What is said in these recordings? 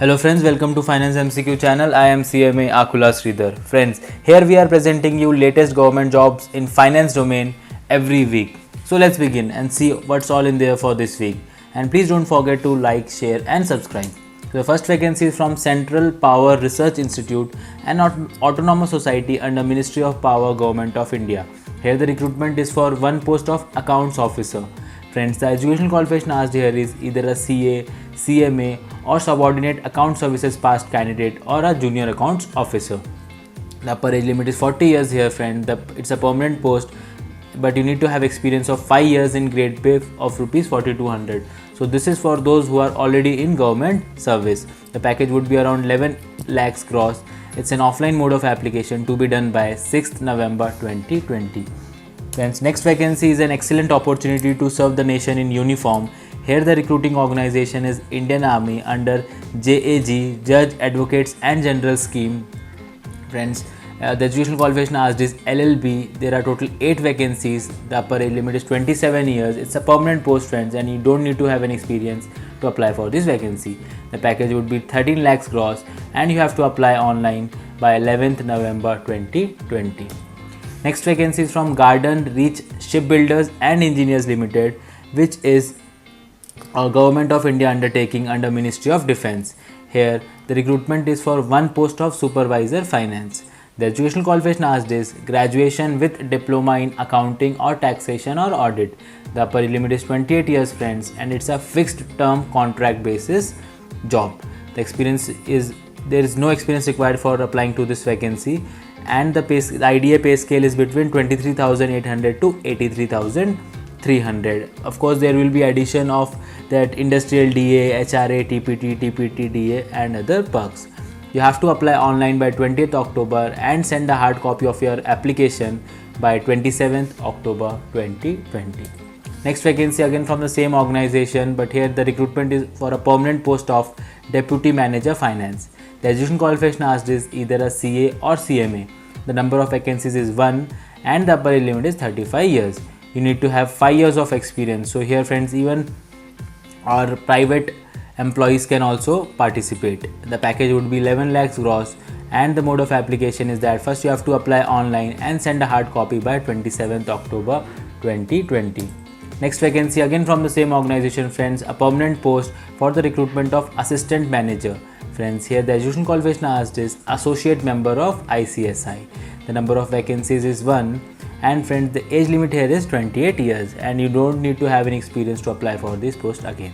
Hello friends, welcome to Finance MCQ channel. I am CMA Akula Sridhar. Friends, here we are presenting you latest government jobs in finance domain every week. So let's begin and see what's all in there for this week. And please don't forget to like, share and subscribe. So the first vacancy is from Central Power Research Institute, an autonomous society under Ministry of Power, Government of India. Here the recruitment is for one post of accounts officer. Friends, the educational qualification asked here is either a CA, CMA or subordinate account services past candidate or a junior accounts officer. The upper age limit is 40 years here, friend. It's a permanent post, but you need to have experience of 5 years in grade pay of rupees 4200. So this is for those who are already in government service. The package would be around 11 lakhs gross. It's an offline mode of application to be done by 6th November 2020. Friends, next vacancy is an excellent opportunity to serve the nation in uniform. Here the recruiting organization is Indian Army under JAG, Judge, Advocates and General Scheme. Friends, the educational qualification asked is LLB. There are total 8 vacancies. The upper age limit is 27 years. It's a permanent post, friends, and you don't need to have any experience to apply for this vacancy. The package would be 13 lakhs gross and you have to apply online by 11th November 2020. Next vacancy is from Garden Reach Shipbuilders and Engineers Limited, which is a Government of India undertaking under Ministry of Defence. Here, the recruitment is for one post of Supervisor Finance. The educational qualification asked is graduation with diploma in accounting or taxation or audit. The upper limit is 28 years, friends, and it's a fixed term contract basis job. There is no experience required for applying to this vacancy, and the IDA pay scale is between 23,800 to 83,300. Of course, there will be addition of that industrial DA, HRA, TPT DA and other perks. You have to apply online by 20th October and send a hard copy of your application by 27th October 2020. Next vacancy again from the same organization, but here the recruitment is for a permanent post of Deputy Manager Finance. The education qualification asked is either a CA or CMA. The number of vacancies is 1 and the upper age limit is 35 years. You need to have 5 years of experience. So here, friends, even our private employees can also participate. The package would be 11 lakhs gross and the mode of application is that first you have to apply online and send a hard copy by 27th October 2020. Next vacancy again from the same organization, friends, a permanent post for the recruitment of assistant manager. Friends, here the education qualification asked is associate member of ICSI. The number of vacancies is 1 and friends, the age limit here is 28 years and you don't need to have any experience to apply for this post again.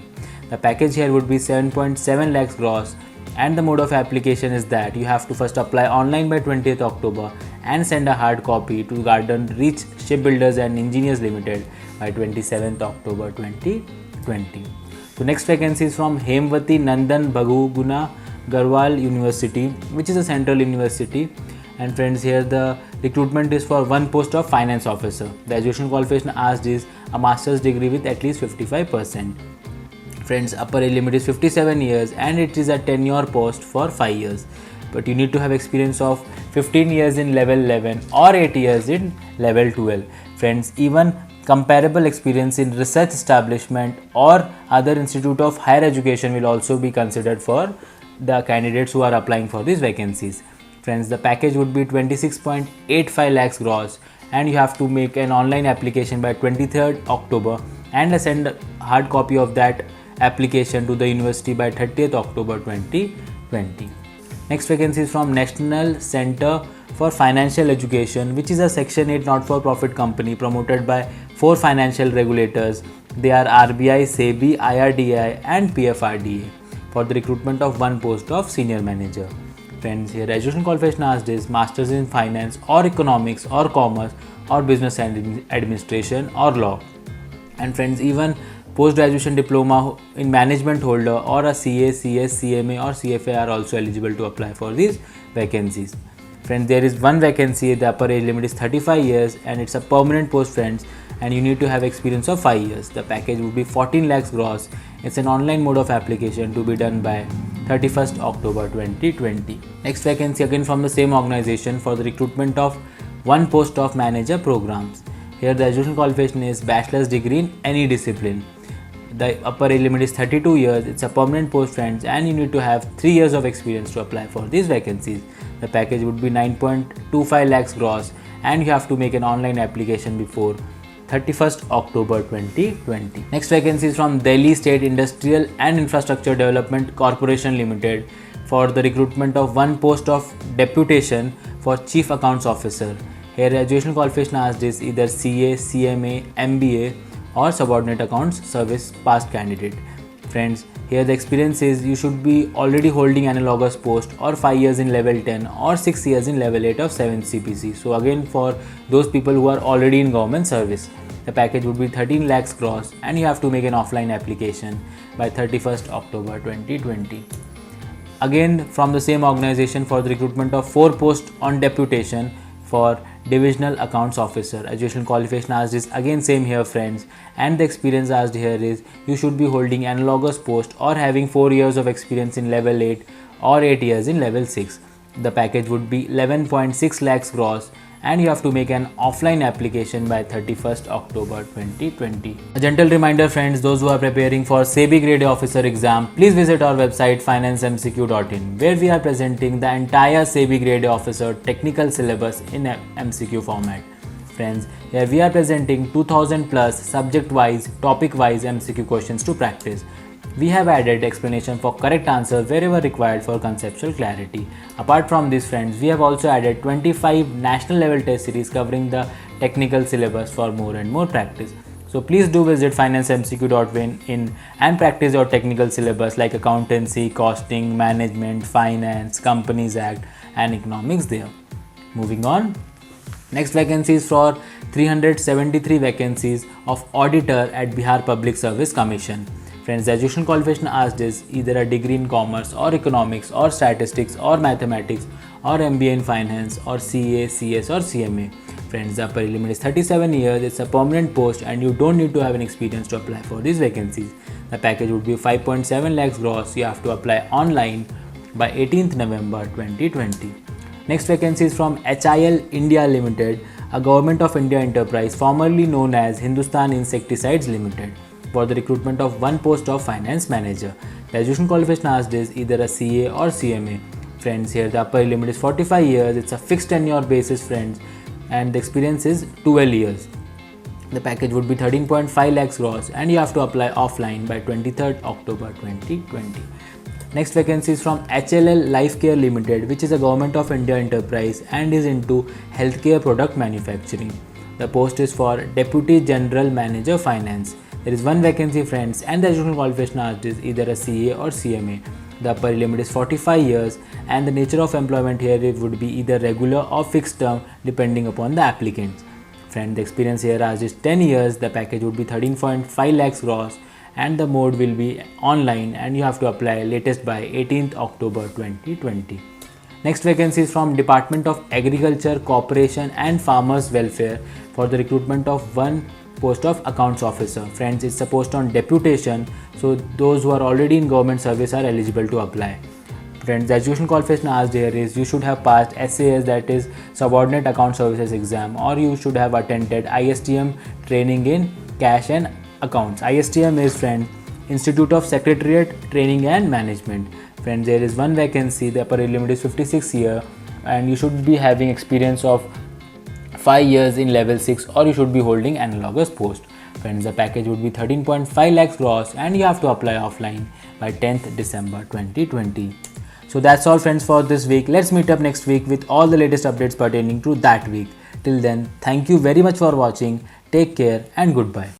The package here would be 7.7 lakhs gross and the mode of application is that you have to first apply online by 20th October and send a hard copy to Garden Reach Shipbuilders and Engineers Limited by 27th October 2020. So next vacancy is from Hemwati Nandan Bhaguna Garhwal University, which is a central university. And friends, here the recruitment is for one post of finance officer. The education qualification asked is a master's degree with at least 55%. Friends, upper age limit is 57 years and it is a tenure post for 5 years. But you need to have experience of 15 years in level 11 or 8 years in level 12. Friends, even comparable experience in research establishment or other institute of higher education will also be considered for the candidates who are applying for these vacancies. Friends, the package would be 26.85 lakhs gross and you have to make an online application by 23rd October and send a hard copy of that application to the university by 30th October 2020. Next vacancy is from National Center for Financial Education, which is a Section 8 not-for-profit company promoted by 4 financial regulators. They are RBI, SEBI, IRDAI and PFRDA for the recruitment of one post of senior manager. Friends, here education qualification asked is masters in finance or economics or commerce or business administration or law. And friends, even post-graduation diploma in management holder or a CA, CS, CMA or CFA are also eligible to apply for these vacancies. Friends, there is one vacancy, the upper age limit is 35 years and it's a permanent post, friends, and you need to have experience of 5 years. The package would be 14 lakhs gross. It's an online mode of application to be done by 31st October 2020. Next vacancy again from the same organization for the recruitment of one post of manager programs. Here the education qualification is bachelor's degree in any discipline. The upper age limit is 32 years. It's a permanent post, friends, and you need to have 3 years of experience to apply for these vacancies. The package would be 9.25 lakhs gross, and you have to make an online application before 31st October 2020. Next vacancy is from Delhi State Industrial and Infrastructure Development Corporation Limited for the recruitment of one post of deputation for Chief Accounts Officer. Here educational qualification asked is either CA, CMA, MBA or subordinate accounts service past candidate. Friends, here the experience is you should be already holding analogous post or 5 years in level 10 or 6 years in level 8 of 7th CPC. So again, for those people who are already in government service, the package would be 13 lakhs gross, and you have to make an offline application by 31st October 2020. Again, from the same organization for the recruitment of 4 posts on deputation for divisional accounts officer. Educational qualification asked is again same here, friends, and the experience asked here is you should be holding analogous post or having 4 years of experience in level 8 or 8 years in level 6. The package would be 11.6 lakhs gross, and you have to make an offline application by 31st October 2020. A gentle reminder, friends, those who are preparing for SEBI Grade A Officer exam, please visit our website financemcq.in, where we are presenting the entire SEBI Grade A Officer technical syllabus in MCQ format. Friends, here we are presenting 2000 plus subject-wise, topic-wise MCQ questions to practice. We have added explanation for correct answer wherever required for conceptual clarity. Apart from this, friends, we have also added 25 national level test series covering the technical syllabus for more and more practice. So please do visit financemcq.in and practice your technical syllabus like accountancy, costing, management, finance, Companies Act and economics there. Moving on. Next vacancy is for 373 vacancies of auditor at Bihar Public Service Commission. Friends, the educational qualification asked is either a degree in commerce or economics or statistics or mathematics or MBA in finance or CA, CS or CMA. Friends, the upper limit is 37 years. It's a permanent post and you don't need to have an experience to apply for these vacancies. The package would be 5.7 lakhs gross. You have to apply online by 18th November 2020. Next vacancy is from HIL India Limited, a Government of India enterprise formerly known as Hindustan Insecticides Limited, for the recruitment of one post of finance manager. The education qualification asked is either a CA or CMA. Friends, here the upper limit is 45 years. It's a fixed tenure basis, friends, and the experience is 12 years. The package would be 13.5 lakhs gross, and you have to apply offline by 23rd October 2020. Next vacancy is from HLL Lifecare Limited, which is a Government of India enterprise and is into healthcare product manufacturing. The post is for Deputy General Manager Finance. There is one vacancy, friends, and the educational qualification asked is either a CA or CMA. The upper limit is 45 years, and the nature of employment here it would be either regular or fixed term depending upon the applicants. Friend, the experience here asked is 10 years. The package would be 13.5 lakhs gross, and the mode will be online, and you have to apply latest by 18th October 2020. Next vacancy is from Department of Agriculture, Cooperation and Farmers Welfare for the recruitment of one post of accounts officer. Friends, it's a post on deputation, so those who are already in government service are eligible to apply. Friends, the education qualification asked here is you should have passed SAS, that is subordinate account services exam, or you should have attended ISTM training in cash and accounts. ISTM is, friends, Institute of Secretariat Training and Management. Friends, there is one vacancy. The upper limit is 56 years, and you should be having experience of 5 years in level 6, or you should be holding analogous post. Friends, the package would be 13.5 lakhs gross, and you have to apply offline by 10th December 2020. So that's all, friends, for this week. Let's meet up next week with all the latest updates pertaining to that week. Till then, thank you very much for watching. Take care and goodbye.